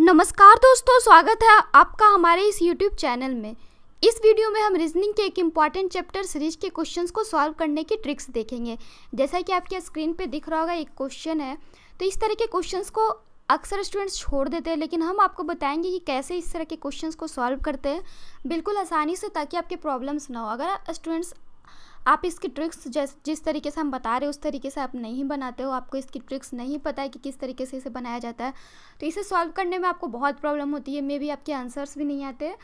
नमस्कार दोस्तों, स्वागत है आपका हमारे इस YouTube चैनल में। इस वीडियो में हम रीजनिंग के एक इम्पॉर्टेंट चैप्टर सीरीज के क्वेश्चंस को सॉल्व करने की ट्रिक्स देखेंगे। जैसा कि आपके स्क्रीन पे दिख रहा होगा, एक क्वेश्चन है। तो इस तरह के क्वेश्चंस को अक्सर स्टूडेंट्स छोड़ देते हैं, लेकिन हम आपको बताएंगे कि कैसे इस तरह के क्वेश्चंस को सॉल्व करते हैं बिल्कुल आसानी से, ताकि आपके प्रॉब्लम्स ना हो। अगर स्टूडेंट्स आप इसकी ट्रिक्स जिस तरीके से हम बता रहे हैं उस तरीके से आप नहीं बनाते हो, आपको इसकी ट्रिक्स नहीं पता है कि किस तरीके से इसे बनाया जाता है, तो इसे सॉल्व करने में आपको बहुत प्रॉब्लम होती है। मे बी आपके आंसर्स भी नहीं आते,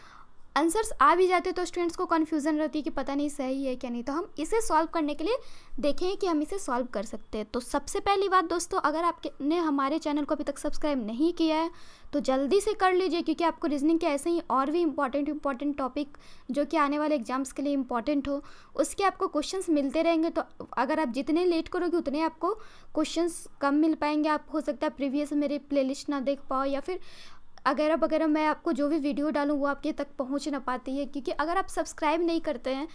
आंसर्स आ भी जाते तो स्टूडेंट्स को कन्फ्यूज़न रहती है कि पता नहीं सही है क्या नहीं। तो हम इसे सॉल्व करने के लिए देखें कि हम इसे सॉल्व कर सकते हैं। तो सबसे पहली बात दोस्तों, अगर आपने हमारे चैनल को अभी तक सब्सक्राइब नहीं किया है तो जल्दी से कर लीजिए, क्योंकि आपको रीजनिंग के ऐसे ही और भी इंपॉर्टेंट टॉपिक जो कि आने वाले एग्जाम्स के लिए इंपॉर्टेंट हो, उसके आपको क्वेश्चंस मिलते रहेंगे। तो अगर आप जितने लेट करोगे उतने आपको क्वेश्चंस कम मिल पाएंगे। आप हो सकता है प्रीवियस मेरे प्लेलिस्ट ना देख पाओ, या फिर अगर मैं आपको जो भी वीडियो डालूँ वो आपके तक पहुंच ना पाती है। क्योंकि अगर आप सब्सक्राइब नहीं करते हैं,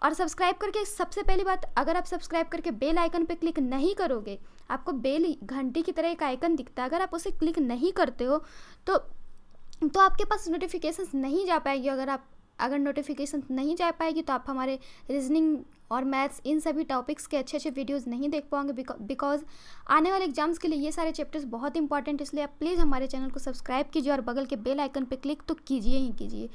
और सब्सक्राइब करके सबसे पहली बात, अगर आप सब्सक्राइब करके बेल आइकन पे क्लिक नहीं करोगे, आपको बेल घंटी की तरह एक आइकन दिखता है, अगर आप उसे क्लिक नहीं करते हो तो आपके पास नोटिफिकेशंस नहीं जा पाएगी। अगर नोटिफिकेशन नहीं जा पाएगी तो आप हमारे रीजनिंग और मैथ्स इन सभी टॉपिक्स के अच्छे वीडियोस नहीं देख पाओगे, बिकॉज आने वाले एग्जाम्स के लिए ये सारे चैप्टर्स बहुत इंपॉर्टेंट। इसलिए आप प्लीज़ हमारे चैनल को सब्सक्राइब कीजिए और बगल के बेल आइकन पे क्लिक तो कीजिए ही कीजिए।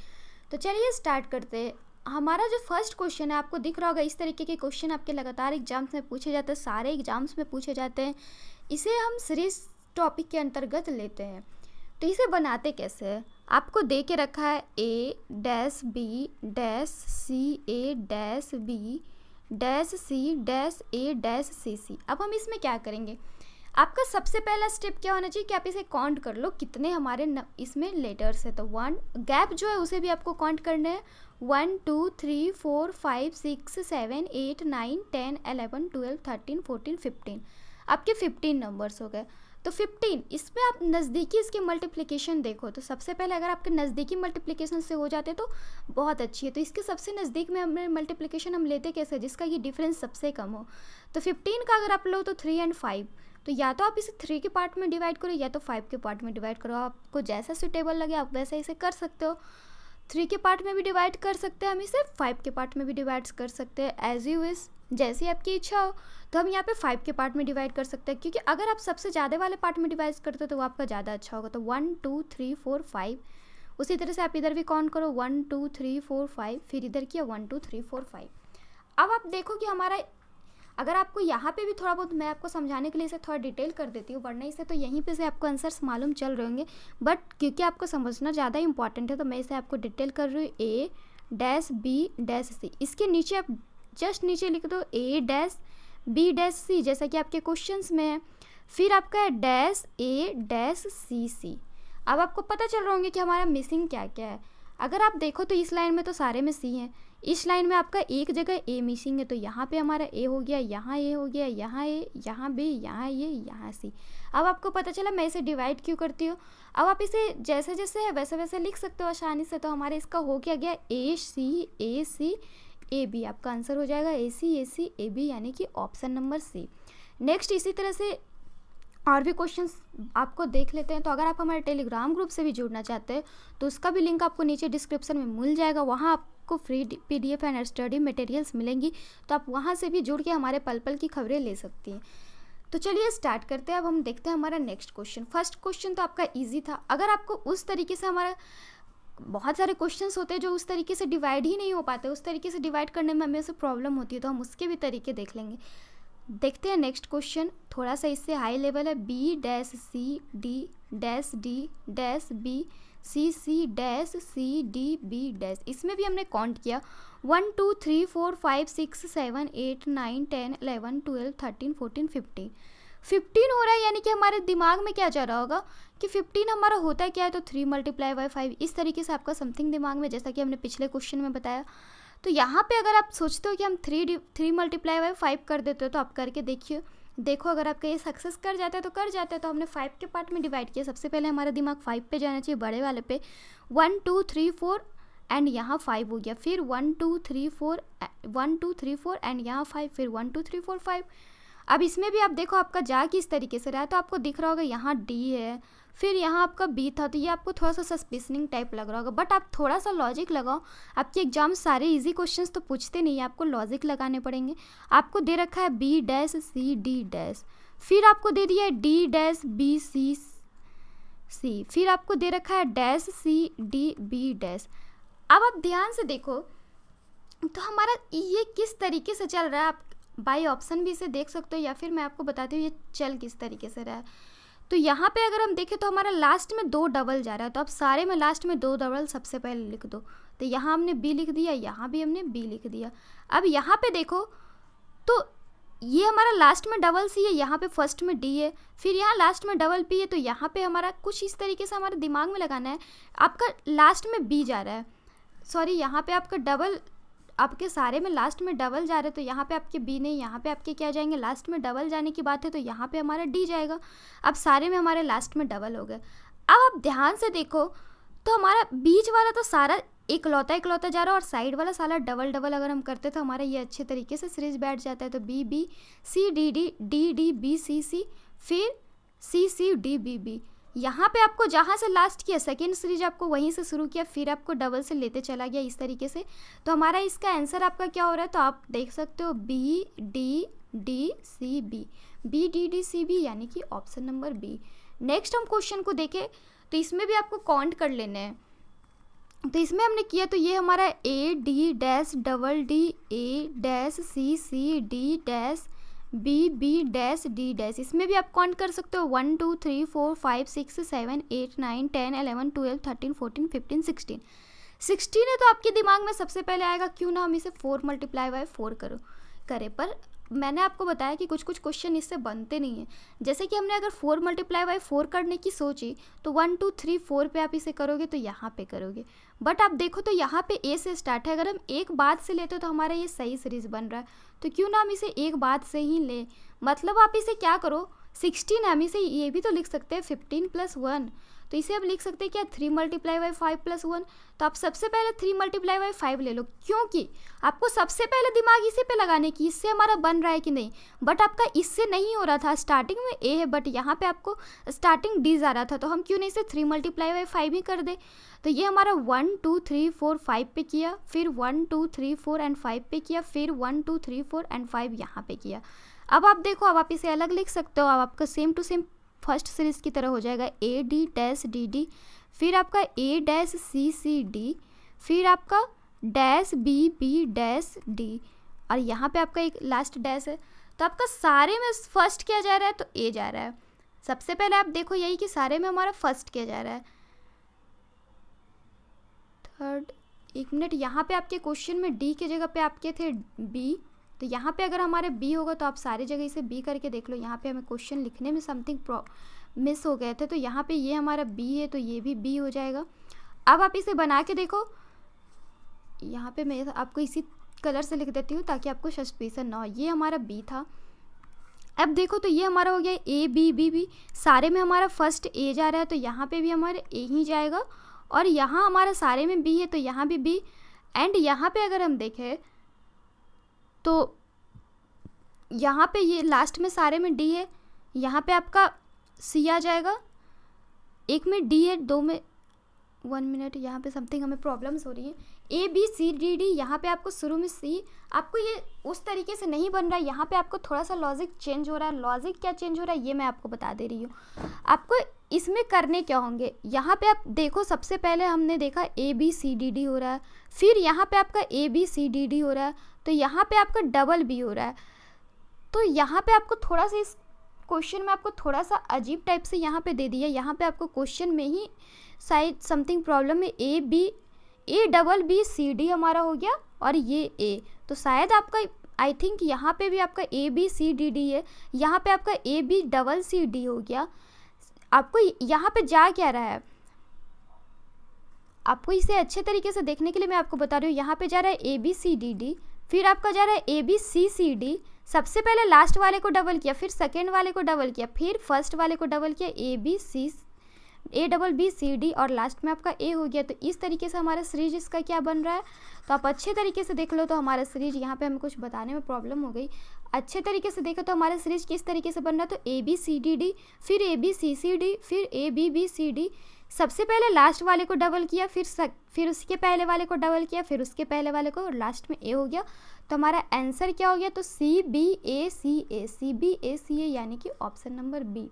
तो चलिए स्टार्ट करते हैं। हमारा जो फर्स्ट क्वेश्चन है, आपको दिख रहा होगा, इस तरीके के क्वेश्चन आपके लगातार एग्जाम्स में पूछे जाते हैं, सारे एग्जाम्स में पूछे जाते हैं। इसे हम सीरीज टॉपिक के अंतर्गत लेते हैं। तो इसे बनाते कैसे है, आपको दे के रखा है A dash B dash C A dash B dash C dash A dash C। अब हम इसमें क्या करेंगे, आपका सबसे पहला स्टेप क्या होना चाहिए कि आप इसे काउंट कर लो कितने हमारे इसमें लेटर्स है। तो 1 गैप जो है उसे भी आपको काउंट करना है। 1 2 3 4 5 6 7 8 9 10 11 12 13 14 15, आपके 15 नंबर्स हो गए। तो 15, इसमें आप नज़दीकी इसके मल्टीप्लिकेशन देखो। तो सबसे पहले अगर आपके नज़दीकी मल्टीप्लिकेशन से हो जाते तो बहुत अच्छी है। तो इसके सबसे नज़दीक में हमें मल्टीप्लिकेशन हम लेते कैसे, जिसका ये डिफरेंस सबसे कम हो। तो 15 का अगर आप लो तो 3 और 5, तो या तो आप इसे 3 के पार्ट में डिवाइड करो या तो 5 के पार्ट में डिवाइड करो। आपको जैसा सूटेबल लगे आप वैसा इसे कर सकते हो। 3 के पार्ट में भी डिवाइड कर सकते हैं हम इसे, 5 के पार्ट में भी डिवाइड कर सकते हैं, एज यू विश, जैसी आपकी इच्छा हो। तो हम यहाँ पे 5 के पार्ट में डिवाइड कर सकते हैं, क्योंकि अगर आप सबसे ज़्यादा वाले पार्ट में डिवाइड करते हो तो वो आपका ज़्यादा अच्छा होगा। तो 1 2 3 4 5, उसी तरह से आप इधर भी काउंट करो, 1 2 3 4 5, फिर इधर किया 1 2 3 4 5। अब आप देखो कि हमारा, अगर आपको यहाँ पे भी थोड़ा बहुत, मैं आपको समझाने के लिए इसे थोड़ा डिटेल कर देती हूँ, वरना इसे तो यहीं पे से आपको आंसर्स मालूम चल रहे होंगे, बट क्योंकि आपको समझना ज़्यादा इंपॉर्टेंट है तो मैं इसे आपको डिटेल कर रही हूँ। A dash B dash C, इसके नीचे आप जस्ट नीचे लिख दो A dash B dash C, जैसा कि आपके क्वेश्चंस में है। फिर आपका है डैश A डैश C। अब आपको पता चल रहा होंगे कि हमारा मिसिंग क्या क्या है। अगर आप देखो तो इस लाइन में तो सारे में C हैं, इस लाइन में आपका एक जगह A मिसिंग है। तो यहाँ पे हमारा A हो गया, यहाँ A हो गया, यहाँ A, यहाँ B, यहाँ ये, यहाँ C। अब आपको पता चला मैं इसे डिवाइड क्यों करती हूँ। अब आप इसे जैसे जैसे है वैसे वैसे लिख सकते हो आसानी से। तो हमारे इसका हो गया AC AB, आपका आंसर हो जाएगा AC AB, यानी कि ऑप्शन नंबर C। नेक्स्ट इसी तरह से और भी क्वेश्चंस आपको देख लेते हैं। तो अगर आप हमारे टेलीग्राम ग्रुप से भी जुड़ना चाहते हैं तो उसका भी लिंक आपको नीचे डिस्क्रिप्शन में मिल जाएगा। वहाँ आपको free PDF and study materials मिलेंगी, तो आप वहाँ से भी जुड़ के हमारे पल पल की खबरें ले सकती हैं। तो चलिए स्टार्ट करते हैं। अब हम देखते हैं हमारा नेक्स्ट क्वेश्चन। फर्स्ट क्वेश्चन तो आपका ईजी था। अगर आपको उस तरीके से, हमारा बहुत सारे क्वेश्चंस होते हैं जो उस तरीके से डिवाइड ही नहीं हो पाते, उस तरीके से डिवाइड करने में हमें से प्रॉब्लम होती है, तो हम उसके भी तरीके देख लेंगे। देखते हैं नेक्स्ट क्वेश्चन, थोड़ा सा इससे हाई लेवल है। B dash C D dash D dash B C dash C D B dash, इसमें भी हमने काउंट किया 1 2 3 4 5 6 7 8 9 10 11 12 13 14 15 हो रहा है। यानी कि हमारे दिमाग में क्या जा रहा होगा कि 15 हमारा होता है क्या है, तो 3 × 5, इस तरीके से आपका समथिंग दिमाग में, जैसा कि हमने पिछले क्वेश्चन में बताया। तो यहाँ पे अगर आप सोचते हो कि हम 3 × 5 कर देते हो, तो आप करके देखो अगर आपका ये सक्सेस कर जाता है तो कर जाता है। तो हमने 5 के पार्ट में डिवाइड किया। सबसे पहले हमारा दिमाग 5 पे जाना चाहिए, बड़े वाले पे। 1 2 3 4 एंड यहाँ 5 हो गया, फिर 1 2 3 4 एंड यहाँ 5, फिर 1 2 3 4 5। अब इसमें भी आप देखो आपका जा किस तरीके से रहा है। तो आपको दिख रहा होगा यहाँ D है, फिर यहाँ आपका बी था, तो ये आपको थोड़ा सा सस्पिशनिंग टाइप लग रहा होगा, बट आप थोड़ा सा लॉजिक लगाओ। आपके एग्जाम सारे इजी क्वेश्चंस तो पूछते नहीं है, आपको लॉजिक लगाने पड़ेंगे। आपको दे रखा है B dash C D dash, फिर आपको दे दिया है D dash B C C, फिर आपको दे रखा है dash C D B dash. अब आप ध्यान से देखो तो हमारा ये किस तरीके से चल रहा है, आप बाई ऑप्शन भी इसे देख सकते हो, या फिर मैं आपको बताती हूँ ये चल किस तरीके से रहा है। तो यहाँ पे अगर हम देखें तो हमारा लास्ट में 2 डबल जा रहा है, तो अब सारे में लास्ट में 2 डबल सबसे पहले लिख दो। तो यहाँ हमने बी लिख दिया, यहाँ भी हमने बी लिख दिया। अब यहाँ पे देखो तो ये हमारा लास्ट में डबल सी है, यहाँ पे फर्स्ट में डी है, फिर यहाँ लास्ट में डबल पी है, तो यहाँ पे हमारा कुछ इस तरीके से हमारे दिमाग में लगाना है। आपका लास्ट में बी जा रहा है, सॉरी यहाँ पे आपका डबल, आपके सारे में लास्ट में डबल जा रहे हैं, तो यहाँ पे आपके बी नहीं, यहाँ पे आपके क्या जाएंगे, लास्ट में डबल जाने की बात है तो यहाँ पे हमारा डी जाएगा। अब सारे में हमारे लास्ट में डबल हो गए। अब आप ध्यान से देखो तो हमारा बीच वाला तो सारा इकलौता जा रहा है, और साइड वाला सारा डबल डबल अगर हम करते तो हमारा ये अच्छे तरीके से सीरीज बैठ जाता है। तो B B C D D D D B C C, फिर C C D B B. यहाँ पे आपको जहाँ से लास्ट किया सेकेंड सीरीज आपको वहीं से शुरू किया, फिर आपको डबल से लेते चला गया इस तरीके से। तो हमारा इसका आंसर आपका क्या हो रहा है, तो आप देख सकते हो B D D C B, B D D C B, यानी कि ऑप्शन नंबर बी। नेक्स्ट हम क्वेश्चन को देखें तो इसमें भी आपको काउंट कर लेने हैं। तो इसमें हमने किया तो ये हमारा A D dash double D A dash C C D dash B B dash D dash, इसमें भी आप काउंट कर सकते हो 1 2 3 4 5 6 7 8 9 10 11 12 13 14 15 16 16 है। तो आपके दिमाग में सबसे पहले आएगा क्यों ना हम इसे 4 × 4 करें, पर मैंने आपको बताया कि कुछ क्वेश्चन इससे बनते नहीं हैं। जैसे कि हमने अगर 4 × 4 करने की सोची तो 1 2 3 4 पे आप इसे करोगे तो यहाँ पे करोगे, बट आप देखो तो यहाँ पे ए से स्टार्ट है, अगर हम एक बात से लेते तो हमारा ये सही सीरीज बन रहा है, तो क्यों ना हम इसे एक बात से ही लें। मतलब आप इसे क्या करो, 16 हम इसे ये भी तो लिख सकते हैं 15 + 1, तो इसे हम लिख सकते हैं क्या 3 × 5 + 1। तो आप सबसे पहले 3 × 5 ले लो, क्योंकि आपको सबसे पहले दिमाग इसी पे लगाने की इससे हमारा बन रहा है कि नहीं, बट आपका इससे नहीं हो रहा था। स्टार्टिंग में ए है बट यहाँ पे आपको स्टार्टिंग डी जा रहा था, तो हम क्यों नहीं इसे 3 × 5 ही कर दे। तो ये हमारा 1 2 3 4 5 पे किया, फिर 1 2 3 4 एंड 5 पे किया, फिर 1 2 3 4 एंड 5 यहाँ पे किया। अब आप देखो, अब आप इसे अलग लिख सकते हो, अब आपका same to same first series की तरह हो जाएगा, A D dash D D, फिर आपका A dash C C D, फिर आपका dash B B dash D, और यहाँ पे आपका एक लास्ट डैश है। तो आपका सारे में फर्स्ट किया जा रहा है तो ए जा रहा है। सबसे पहले आप देखो यही कि सारे में हमारा फर्स्ट किया जा रहा है। थर्ड, 1 मिनट, यहाँ पे आपके क्वेश्चन में डी की जगह पे आपके थे बी, तो यहाँ पे अगर हमारे बी होगा तो आप सारी जगह इसे बी करके देख लो। यहाँ पे हमें क्वेश्चन लिखने में समथिंग मिस हो गए थे, तो यहाँ पे ये हमारा बी है तो ये भी बी हो जाएगा। अब आप इसे बना के देखो, यहाँ पे मैं आपको इसी कलर से लिख देती हूँ ताकि आपको सस्पिशन ना हो। ये हमारा बी था, अब देखो तो ये हमारा हो गया ए बी बी बी, सारे में हमारा फर्स्ट ए जा रहा है तो यहाँ पे भी हमारा ए ही जाएगा, और यहाँ हमारा सारे में बी है तो यहाँ भी बी, एंड यहाँ पे अगर हम देखें तो यहाँ पे ये लास्ट में सारे में डी है, यहाँ पे आपका सी आ जाएगा, एक में डी है, 2 में 1 मिनट, यहाँ पे समथिंग हमें प्रॉब्लम्स हो रही है। A B C D D, यहाँ पे आपको शुरू में सी, आपको ये उस तरीके से नहीं बन रहा है, यहाँ पे आपको थोड़ा सा लॉजिक चेंज हो रहा है। लॉजिक क्या चेंज हो रहा है ये मैं आपको बता दे रही हूँ। आपको इसमें करने क्या होंगे, यहाँ पे आप देखो सबसे पहले हमने देखा A B C D D हो रहा है, फिर यहाँ पे आपका A B C D D हो रहा है, तो यहाँ पे आपका डबल बी हो रहा है। तो यहाँ पे आपको थोड़ा सा इस क्वेश्चन में आपको थोड़ा सा अजीब टाइप से यहाँ पे दे दिया, यहाँ पे आपको क्वेश्चन में ही शायद समथिंग प्रॉब्लम है, A double B C D हमारा हो गया और ये ए, तो शायद आपका आई थिंक यहाँ पे भी आपका A B C D D है, यहाँ पे आपका A B double C D हो गया। आपको यहाँ पे जा क्या रहा है, आपको इसे अच्छे तरीके से देखने के लिए मैं आपको बता रही हूँ। यहाँ पे जा रहा है A B C D D, फिर आपका जा रहा है A B C C D, सबसे पहले लास्ट वाले को डबल किया, फिर सेकेंड वाले को डबल किया, फिर फर्स्ट वाले को डबल किया, ए बी सी ABBCD और लास्ट में आपका A हो गया। तो इस तरीके से हमारा सीरीज इसका क्या बन रहा है, तो आप अच्छे तरीके से देख लो तो हमारा सीरीज, यहाँ पे हमें कुछ बताने में प्रॉब्लम हो गई, अच्छे तरीके से देखो तो हमारा सीरीज किस तरीके से बन रहा है, तो ABCDD, फिर ABCCD, फिर ABBCD, सबसे पहले लास्ट वाले को डबल किया, फिर उसके पहले वाले को डबल किया, फिर उसके पहले वाले को, और लास्ट में A हो गया। तो हमारा आंसर क्या हो गया, तो CBACA यानी कि ऑप्शन नंबर बी।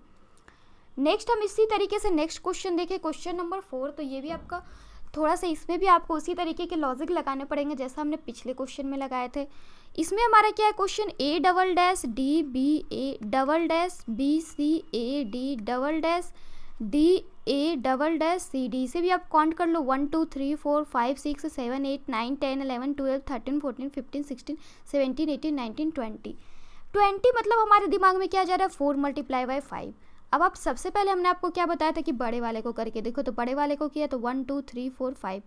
नेक्स्ट हम इसी तरीके से नेक्स्ट क्वेश्चन देखें, क्वेश्चन नंबर 4। तो ये भी आपका थोड़ा सा, इसमें भी आपको उसी तरीके के लॉजिक लगाने पड़ेंगे जैसा हमने पिछले क्वेश्चन में लगाए थे। इसमें हमारा क्या है क्वेश्चन, ADDBCD से भी आप काउंट कर लो, 1 2 3 4 5 6 7 8 9 10 11 12 13 14 15 16 17 18 19 20 मतलब हमारे दिमाग में क्या जा रहा है, 4 × 5। अब आप सबसे पहले हमने आपको क्या बताया था कि बड़े वाले को करके देखो, तो बड़े वाले को किया तो 1 2 3 4 5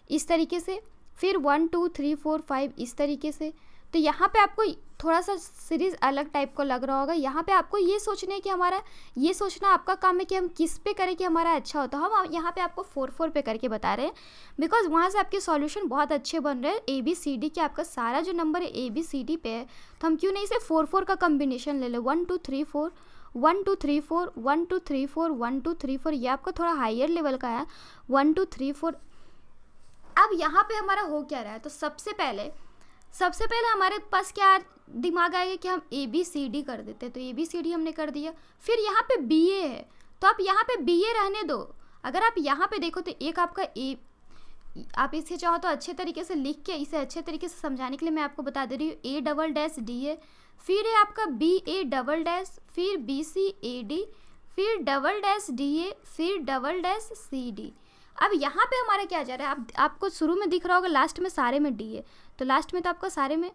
इस तरीके से, फिर 1 2 3 4 5 इस तरीके से। तो यहाँ पे आपको थोड़ा सा सीरीज अलग टाइप का लग रहा होगा। यहाँ पे आपको ये सोचना है कि हमारा, ये सोचना आपका काम है कि हम किस पे करें कि हमारा अच्छा हो। तो हम यहाँ पे आपको 4 4 पे करके बता रहे हैं, बिकॉज वहाँ से आपके सॉल्यूशन बहुत अच्छे बन रहे हैं। ABCD के आपका सारा जो नंबर है ABCD पे है, तो हम क्यों नहीं इसे 4 4 का कम्बिनेशन ले लें, 1 2 3 4 1 2 3 4 1 2 3 4 1 2 3 4, ये आपका थोड़ा हायर लेवल का है, 1 2 3 4। अब यहाँ पे हमारा हो क्या रहा है, तो सबसे पहले हमारे पास क्या दिमाग आएगा कि हम ABCD कर देते हैं, तो ABCD हमने कर दिया। फिर यहाँ पे BA है, तो आप यहाँ पे BA रहने दो। अगर आप यहाँ पे देखो तो एक आपका आप इसे चाहो तो अच्छे तरीके से लिख के, इसे अच्छे तरीके से समझाने के लिए मैं आपको बता दे रही हूँ, A DA, फिर है आपका BA, फिर BCAD, फिर DA, फिर CD। अब यहाँ पे हमारा क्या जा रहा है, आपको शुरू में दिख रहा होगा लास्ट में सारे में D है, तो लास्ट में तो आपका सारे में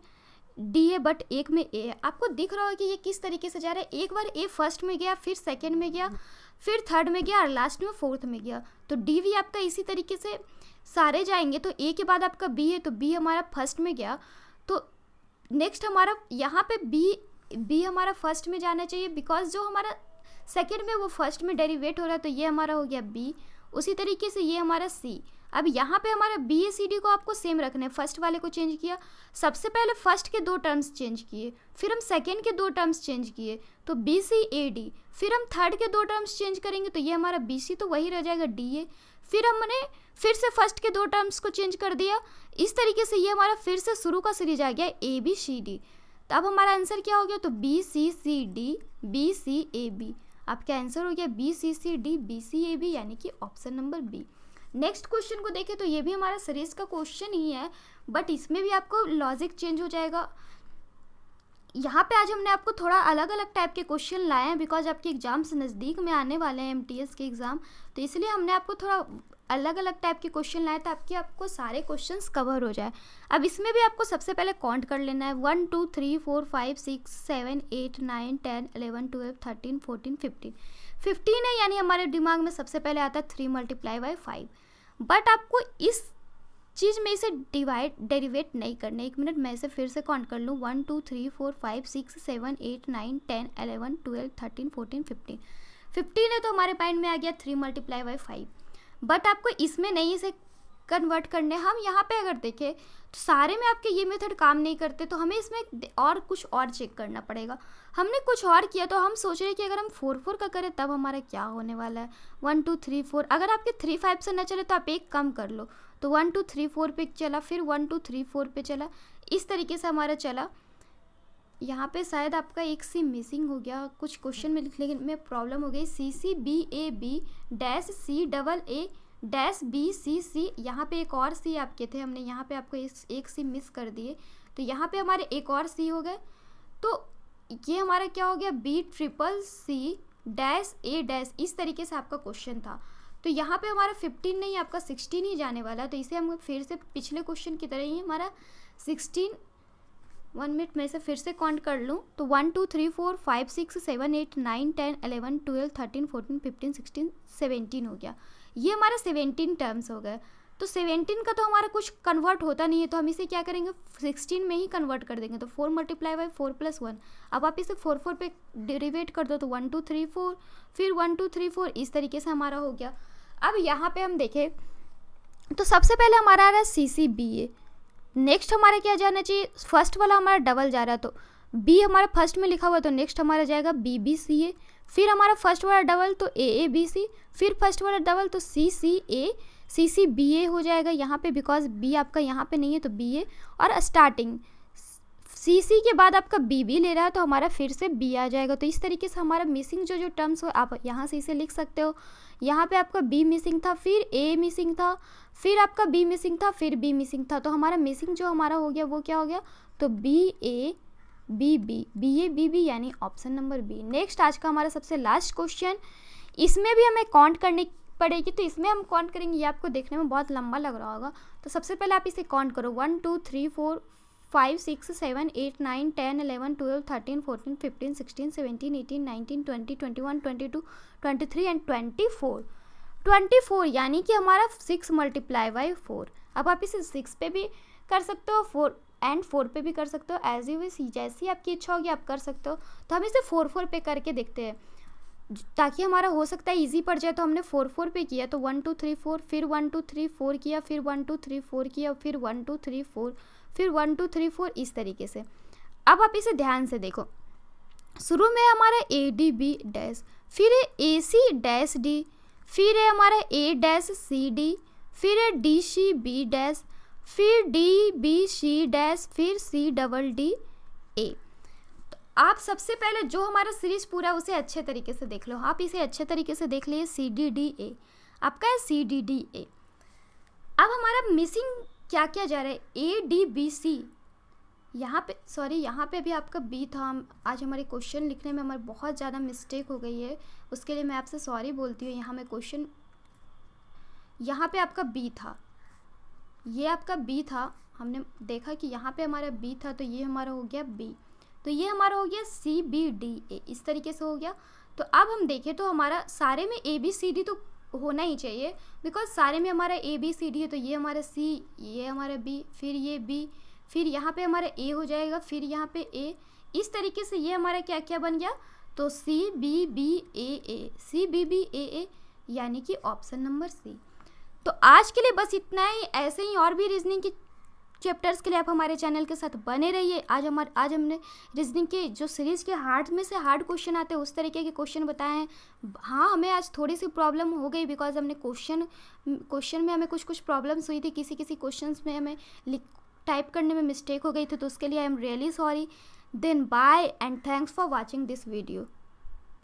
D है बट एक में A है। आपको दिख रहा होगा कि ये किस तरीके से जा रहा है, एक बार A फर्स्ट में गया, फिर सेकंड में गया, फिर थर्ड में गया और लास्ट में फोर्थ में गया। तो D भी आपका इसी तरीके से सारे जाएंगे। तो A के बाद आपका B है, तो B हमारा फर्स्ट में गया, तो नेक्स्ट हमारा यहाँ पे B हमारा फर्स्ट में जाना चाहिए, बिकॉज जो हमारा सेकेंड में वो फर्स्ट में डेरिवेट हो रहा है, तो ये हमारा हो गया B। उसी तरीके से ये हमारा C। अब यहाँ पे हमारा BACD को आपको सेम रखना है, फर्स्ट वाले को चेंज किया, सबसे पहले फर्स्ट के 2 टर्म्स चेंज किए, फिर हम सेकेंड के 2 टर्म्स चेंज किए, तो BCAD, फिर हम थर्ड के 2 टर्म्स चेंज करेंगे, तो ये हमारा BC तो वही रह जाएगा DA, फिर हमने फिर से फर्स्ट के 2 टर्म्स को चेंज कर दिया। इस तरीके से ये हमारा फिर से शुरू का सीरीज आ गया ABCD। तो अब हमारा आंसर क्या हो गया, तो BCCD BCAB। आपका आंसर हो गया BCCD BCAB यानी कि option number B. Next question को देखें तो ये भी हमारा सीरीज का क्वेश्चन ही है, बट इसमें भी आपको लॉजिक चेंज हो जाएगा। यहाँ पे आज हमने आपको थोड़ा अलग अलग टाइप के क्वेश्चन लाए हैं, बिकॉज आपके एग्जाम्स नज़दीक में आने वाले हैं MTS के एग्ज़ाम, तो इसलिए हमने आपको थोड़ा अलग अलग टाइप के क्वेश्चन लाए ताकि आपको सारे क्वेश्चंस कवर हो जाए। अब इसमें भी आपको सबसे पहले काउंट कर लेना है, 1 2 3 4 5 6 7 8 9 10 11 12 13 14 15 है, यानी हमारे दिमाग में सबसे पहले आता है 3 × 5। बट आपको इस चीज़ में इसे डेरिवेट नहीं करना। 1 मिनट मैं इसे फिर से काउंट कर लूँ, 1 2 3 4 5 6 7 8 9 10 11 12 13 14 15 है, तो हमारे माइंड में आ गया 3 × 5। बट आपको इसमें नहीं इसे कन्वर्ट करने। हम यहाँ पे अगर देखें तो सारे में आपके ये मेथड काम नहीं करते, तो हमें इसमें और कुछ और चेक करना पड़ेगा। हमने कुछ और किया, तो हम सोच रहे हैं कि अगर हम 4 4 का करें तब हमारा क्या होने वाला है, 1 2 3 4। अगर आपके 3 5 से न चले तो आप एक कम कर लो, तो 1 2 3 4 पे चला, फिर 1 2 3 4 पे चला, इस तरीके से हमारा चला। यहाँ पे शायद आपका एक सी मिसिंग हो गया, कुछ क्वेश्चन में लिखने में प्रॉब्लम हो गई, CCBAB CAA BCC, यहाँ पे एक और C आपके थे, हमने यहाँ पे आपको एक C मिस कर दिए, तो यहाँ पे हमारे एक और C हो गए। तो ये हमारा क्या हो गया, BCCA', इस तरीके से आपका क्वेश्चन था। तो यहाँ पे हमारा 15 नहीं, आपका 16 ही जाने वाला है। तो इसे हम फिर से पिछले क्वेश्चन की तरह ही हमारा 16, 1 मिनट में से फिर से काउंट कर लूँ, तो 1 2 3 4 5 6 7 8 9 10 11 12 13 14 15 16 17 हो गया। ये हमारा 17 टर्म्स हो गए। तो 17 का तो हमारा कुछ कन्वर्ट होता नहीं है, तो हम इसे क्या करेंगे 16 में ही कन्वर्ट कर देंगे। तो 4 मल्टीप्लाई बाई 4 प्लस 1। अब आप इसे 4 4 पे डेरिवेट कर दो तो 1 2 3 4, फिर 1 2 3 4, इस तरीके से हमारा हो गया। अब यहाँ पे हम देखें तो सबसे पहले हमारा आ रहा है CCBA। नेक्स्ट हमारा क्या जाना चाहिए, फर्स्ट वाला हमारा डबल जा रहा है, तो B हमारा फर्स्ट में लिखा हुआ है, तो नेक्स्ट हमारा जाएगा BBCA। फिर हमारा फर्स्ट वाला डबल तो AABC, फिर फर्स्ट वाला डबल तो CCBA हो जाएगा यहाँ पे, बिकॉज B आपका यहाँ पे नहीं है तो BA। और स्टार्टिंग CC के बाद आपका BB ले रहा है तो हमारा फिर से B आ जाएगा। तो इस तरीके से हमारा मिसिंग जो टर्म्स हो आप यहाँ से इसे लिख सकते हो। यहाँ पे आपका B मिसिंग था, फिर A मिसिंग था, फिर आपका B मिसिंग था, फिर B मिसिंग था, तो हमारा मिसिंग जो हमारा हो गया वो क्या हो गया, तो BA यानी ऑप्शन नंबर B। नेक्स्ट आज का हमारा सबसे लास्ट क्वेश्चन, इसमें भी हमें काउंट करनी पड़ेगी, तो इसमें हम काउंट करेंगे, ये आपको देखने में बहुत लंबा लग रहा होगा। तो सबसे पहले आप इसे काउंट करो, 1 2 3 4 5 6 7 8 9 10 11 12 13 14 15 16 17 18 19 20 21 22 23 एंड 24 यानी कि हमारा 6 मल्टीप्लाई बाई 4। अब आप इसे 6 पे भी कर सकते हो, 4 एंड 4 पे भी कर सकते हो, एज यू विश, जैसी आपकी इच्छा होगी आप कर सकते हो। तो हम इसे 4 4 पे करके देखते हैं, ताकि हमारा हो सकता है इजी पड़ जाए। तो हमने 4 4 पे किया, तो 1 2 3 4, फिर 1 2 3 4 किया, फिर 1 2 3 4 किया, फिर 1 2 3 4, फिर 1 2 3 4, इस तरीके से। अब आप इसे ध्यान से देखो, शुरू में हमारा ADB डैश, फिर है AC डैश D, फिर है हमारा A डैश CD, फिर है DCB डैश, फिर DBC डैश, फिर CDD तो आप सबसे पहले जो हमारा सीरीज पूरा उसे अच्छे तरीके से देख लो। आप इसे अच्छे तरीके से देख लिए, CDDA आपका है, CDDA। अब हमारा मिसिंग क्या क्या जा रहा है, ADBC, यहाँ पे यहाँ पे भी आपका B था। आज हमारे क्वेश्चन लिखने में हमारी बहुत ज़्यादा मिस्टेक हो गई है, उसके लिए मैं आपसे सॉरी बोलती हूँ। यहाँ में क्वेश्चन, यहाँ पे आपका B था, ये आपका B था, हमने देखा कि यहाँ पे हमारा B था, तो ये हमारा हो गया B, तो ये हमारा हो गया CBDA, इस तरीके से हो गया। तो अब हम देखें तो हमारा सारे में ABCD तो होना ही चाहिए, बिकॉज सारे में हमारा ABCD है। तो ये हमारा C, ये हमारा B, फिर ये B, फिर यहाँ पे हमारा A हो जाएगा, फिर यहाँ पे A, इस तरीके से ये हमारा क्या क्या बन गया, तो CBBAA यानी कि ऑप्शन नंबर C। तो आज के लिए बस इतना ही। ऐसे ही और भी रीजनिंग के चैप्टर्स के लिए आप हमारे चैनल के साथ बने रहिए। आज हमने रीजनिंग के जो सीरीज़ के हार्ड में से हार्ड क्वेश्चन आते हैं उस तरीके के क्वेश्चन बताए हैं। हाँ, हमें आज थोड़ी सी प्रॉब्लम हो गई, बिकॉज हमने क्वेश्चन में हमें कुछ प्रॉब्लम्स हुई थी, किसी क्वेश्चंस में हमें टाइप करने में मिस्टेक हो गई थी, तो उसके लिए I am really sorry. Then bye and thanks for watching this video.